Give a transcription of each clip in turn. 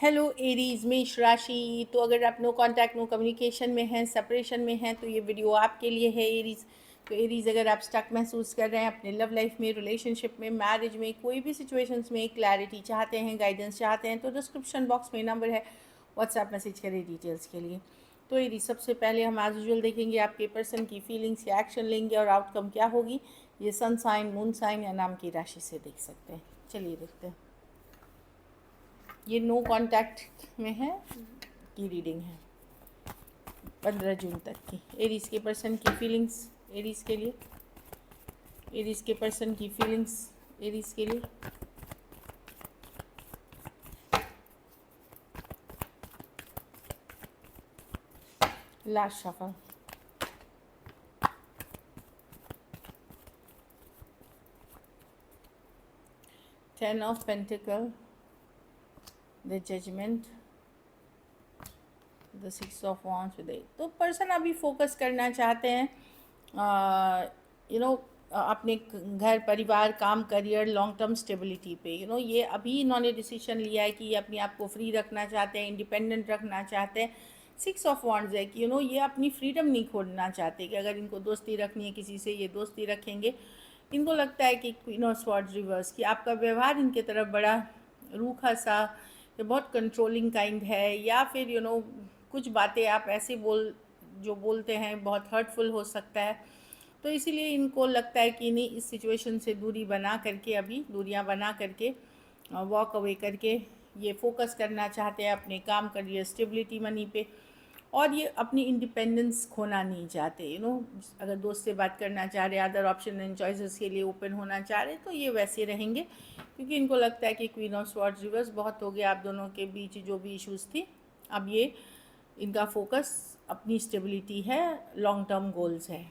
Hello Aries मेष राशि। तो अगर आप नो कांटेक्ट नो कम्युनिकेशन में हैं, सेपरेशन में हैं, तो ये वीडियो आपके लिए है एरीज। तो एरीज, अगर आप स्टक महसूस कर रहे हैं अपने लव लाइफ में, रिलेशनशिप में, मैरिज में, कोई भी सिचुएशंस में क्लैरिटी चाहते हैं, गाइडेंस चाहते हैं, तो डिस्क्रिप्शन बॉक्स में नंबर है, व्हाट्सएप मैसेज करें डिटेल्स के लिए। तो एरीज, सबसे पहले हम एज यूजुअल देखेंगे आपके पर्सन की फीलिंग्स या एक्शन लेंगे और आउटकम क्या होगी। ये सन साइन, मून साइन या नाम की राशि से देख सकते हैं। चलिए देखते हैं। ये नो कांटेक्ट में है की रीडिंग है 15 जून तक की। एरीज के पर्सन की फीलिंग्स एरीज के लिए, एरीज के पर्सन की फीलिंग्स एरीज के लिए। Last shuffle. Ten of pentacle, the judgment, the six of wands with eight. तो पर्सन अभी फोकस करना चाहते हैं अपने घर, परिवार, काम, करियर, लॉन्ग टर्म स्टेबिलिटी पे। ये अभी इन्होंने डिसीजन लिया है कि ये अपने आप को फ्री रखना चाहते हैं, इंडिपेंडेंट रखना चाहते हैं। सिक्स ऑफ वॉन्ड्स है कि ये अपनी फ्रीडम नहीं खोना चाहते कि अगर इनको दोस्ती रखनी है किसी से, ये दोस्ती रखेंगे। इनको लगता है कि क्वीन ऑफ स्वॉर्ड्स रिवर्स, कि आपका व्यवहार इनके तरफ बड़ा रूखा सा, ये बहुत कंट्रोलिंग काइंड है, या फिर कुछ बातें आप ऐसे जो बोलते हैं बहुत हर्टफुल हो सकता है। तो इसीलिए इनको लगता है कि नहीं, इस सिचुएशन से दूरी बना करके, अभी दूरियां बना करके, वॉक अवे करके ये फोकस करना चाहते हैं अपने काम, करियर, स्टेबिलिटी, मनी पे। और ये अपनी इंडिपेंडेंस खोना नहीं चाहते। अगर दोस्त से बात करना चाह रहे, अदर ऑप्शन एंड चॉइसेस के लिए ओपन होना चाह रहे, तो ये वैसे रहेंगे, क्योंकि इनको लगता है कि क्वीन ऑफ स्वॉर्ड्स रिवर्स बहुत हो गया आप दोनों के बीच जो भी इश्यूज़ थी। अब ये इनका फोकस अपनी स्टेबिलिटी है, लॉन्ग टर्म गोल्स है।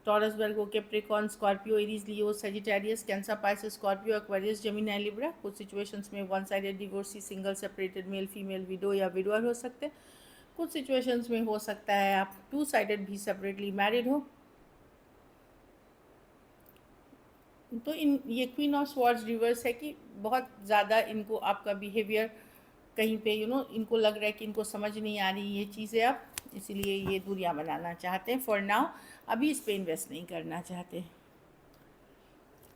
Taurus, Virgo, Capricorn, Scorpio, Aries, Leo, Sagittarius, Cancer, Pisces, Scorpio, Aquarius, Gemini, Libra. कुछ सिचुएशंस में one sided divorcee, single, separated, male female, widow या विडोअर हो सकते हैं। कुछ सिचुएशंस में हो सकता है आप टू साइडेड भी सेपरेटली मैरिड हो। तो ये क्वीन ऑफ स्वॉर्ड्स रिवर्स है कि बहुत ज़्यादा इनको आपका बिहेवियर कहीं पे इनको लग रहा है कि इनको समझ नहीं आ रही ये चीज़ें अब, इसीलिए ये दूरियां बनाना चाहते हैं फॉर नाउ। अभी इस पे इन्वेस्ट नहीं करना चाहते।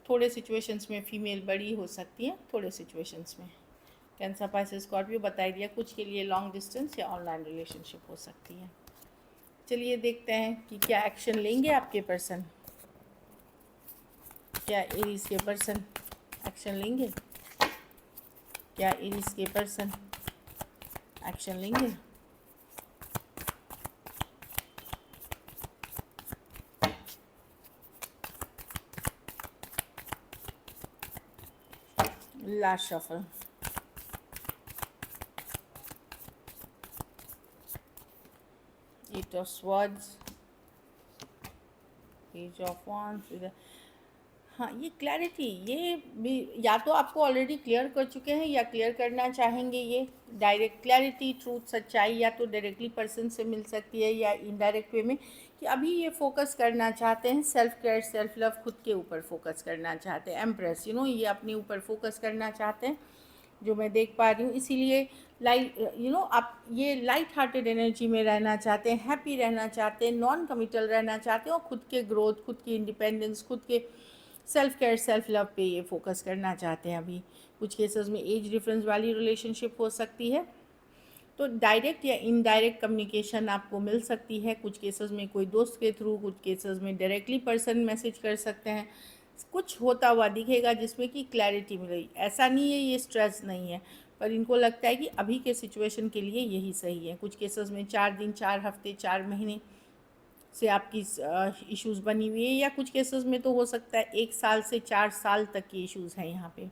थोड़े सिचुएशंस में फीमेल बड़ी हो सकती हैं, थोड़े सिचुएशंस में। कैंसर, पाइसेस, स्कॉर्पियो बता दिया। कुछ के लिए लॉन्ग डिस्टेंस या ऑनलाइन रिलेशनशिप हो सकती है। चलिए देखते हैं कि क्या एक्शन लेंगे आपके पर्सन। क्या एरीज के पर्सन एक्शन लेंगे? क्या एरीज के पर्सन एक्शन लेंगे? Last shuffle. Eight of swords, page of wands. हाँ, ये क्लैरिटी, ये भी या तो आपको ऑलरेडी क्लियर कर चुके हैं या क्लियर करना चाहेंगे। ये डायरेक्ट क्लैरिटी, ट्रूथ, सच्चाई या तो डायरेक्टली पर्सन से मिल सकती है या इनडायरेक्ट वे में, कि अभी ये फोकस करना चाहते हैं सेल्फ केयर, सेल्फ लव, खुद के ऊपर फोकस करना चाहते हैं। एम्प्रेस, ये अपने ऊपर फोकस करना चाहते हैं, जो मैं देख पा रही हूँ। इसीलिए आप ये लाइट हार्टेड एनर्जी में रहना चाहते हैं, हैप्पी रहना चाहते हैं, नॉन कमिटल रहना चाहते हैं, और खुद के ग्रोथ, खुद की इंडिपेंडेंस, खुद के सेल्फ केयर, सेल्फ लव पे ये फोकस करना चाहते हैं अभी। कुछ केसेस में एज डिफरेंस वाली रिलेशनशिप हो सकती है, तो डायरेक्ट या इनडायरेक्ट कम्युनिकेशन आपको मिल सकती है। कुछ केसेस में कोई दोस्त के थ्रू, कुछ केसेस में डायरेक्टली पर्सन मैसेज कर सकते हैं। कुछ होता हुआ दिखेगा जिसमें कि क्लैरिटी मिल रही। ऐसा नहीं है ये स्ट्रेस नहीं है, पर इनको लगता है कि अभी के सिचुएशन के लिए यही सही है। कुछ केसेस में 4 दिन, 4 हफ्ते, 4 महीने से आपकी इश्यूज़ बनी हुई है, या कुछ केसेस में तो हो सकता है 1 साल से 4 साल तक की इश्यूज़ हैं यहाँ पे।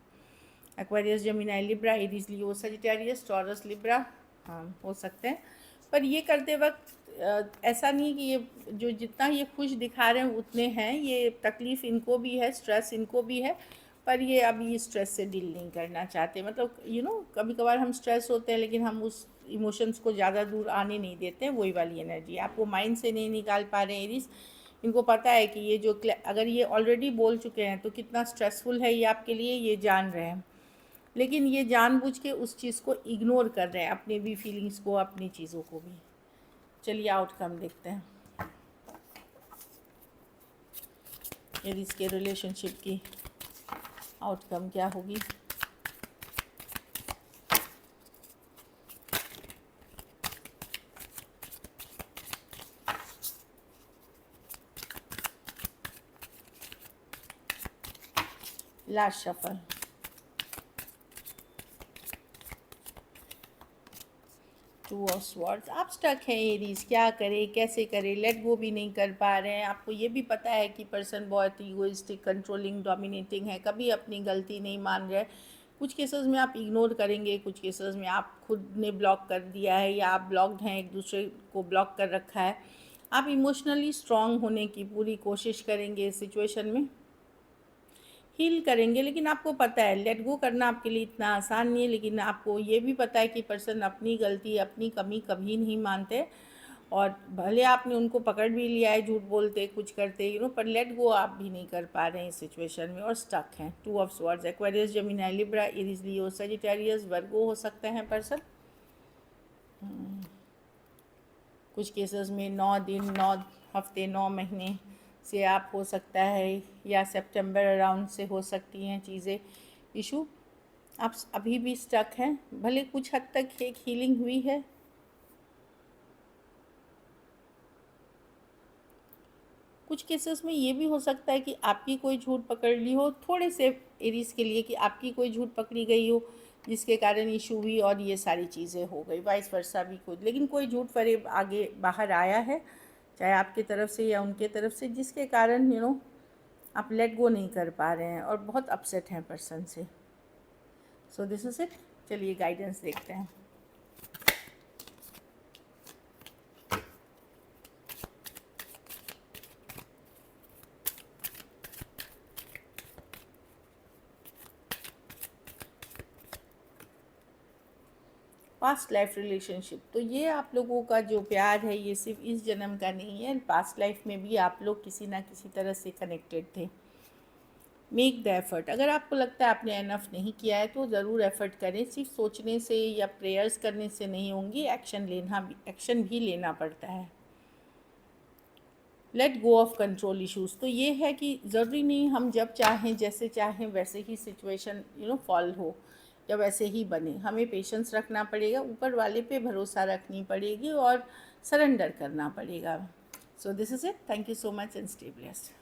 Aquarius, Gemini, Libra, Aries, Leo, Sagittarius, taurus, Libra, हाँ हो सकते हैं। पर ये करते वक्त ऐसा नहीं कि ये जो जितना ये खुश दिखा रहे हैं उतने हैं, ये तकलीफ़ इनको भी है, स्ट्रेस इनको भी है, पर ये अभी स्ट्रेस से डील नहीं करना चाहते। मतलब कभी कभार हम स्ट्रेस होते हैं लेकिन हम उस इमोशंस को ज़्यादा दूर आने नहीं देते हैं, वही वाली एनर्जी आप वो माइंड से नहीं निकाल पा रहे हैं एरीज। इनको पता है कि ये अगर ये ऑलरेडी बोल चुके हैं तो कितना स्ट्रेसफुल है ये आपके लिए, ये जान रहे हैं। लेकिन ये जानबूझ के उस चीज़ को इग्नोर कर रहे हैं, अपने भी फीलिंग्स को, अपनी चीज़ों को भी। चलिए आउटकम देखते हैं एरीज के रिलेशनशिप की आउटकम क्या होगी। Last shuffle, to of swords. आप स्टक हैं एरीज, क्या करें कैसे करें, लेट गो भी नहीं कर पा रहे हैं। आपको ये भी पता है कि पर्सन बहुत ईगोइस्टिक, कंट्रोलिंग, डोमिनेटिंग है, कभी अपनी गलती नहीं मान रहे। कुछ केसेस में आप इग्नोर करेंगे, कुछ केसेस में आप खुद ने ब्लॉक कर दिया है या आप ब्लॉक्ड हैं, एक दूसरे को ब्लॉक कर रखा है। आप इमोशनली स्ट्रांग होने की पूरी कोशिश करेंगे इस सिचुएशन में, हील करेंगे। लेकिन आपको पता है लेट गो करना आपके लिए इतना आसान नहीं है। लेकिन आपको ये भी पता है कि पर्सन अपनी गलती, अपनी कमी कभी नहीं मानते, और भले आपने उनको पकड़ भी लिया है झूठ बोलते कुछ करते पर लेट गो आप भी नहीं कर पा रहे हैं इस सिचुएशन में और स्टक हैं। Two of swords, Aquarius, Gemini, Libra, Aries, Leo, Sagittarius, Virgo हो सकते हैं पर्सन। कुछ केसेस में 9 दिन, 9 हफ्ते, 9 महीने से आप हो सकता है, या सितंबर अराउंड से हो सकती हैं चीज़ें इशू। आप अभी भी स्टक हैं, भले कुछ हद तक एक हीलिंग हुई है। कुछ केसेस में ये भी हो सकता है कि आपकी कोई झूठ पकड़ ली हो, थोड़े से एरीज के लिए, कि आपकी कोई झूठ पकड़ी गई हो जिसके कारण इशू हुई और ये सारी चीज़ें हो गई, वाइस वर्सा भी कुछ। लेकिन कोई झूठ फरेब आगे बाहर आया है, चाहे आपकी तरफ से या उनके तरफ से, जिसके कारण आप लेट गो नहीं कर पा रहे हैं और बहुत अपसेट हैं पर्सन से। So this is it. चलिए गाइडेंस देखते हैं। पास्ट लाइफ रिलेशनशिप, तो ये आप लोगों का जो प्यार है ये सिर्फ इस जन्म का नहीं है, पास्ट लाइफ में भी आप लोग किसी ना किसी तरह से कनेक्टेड थे। Make the effort. अगर आपको लगता है आपने एनफ नहीं किया है तो ज़रूर एफर्ट करें। सिर्फ सोचने से या प्रेयर्स करने से नहीं होंगी, एक्शन भी लेना पड़ता है। Let go of control issues, तो ये है कि ज़रूरी नहीं हम जब चाहें जैसे चाहें वैसे ही सिचुएशन फॉल हो या वैसे ही बने। हमें पेशेंस रखना पड़ेगा, ऊपर वाले पे भरोसा रखनी पड़ेगी और सरेंडर करना पड़ेगा। So this is it. Thank you so much and stay blessed.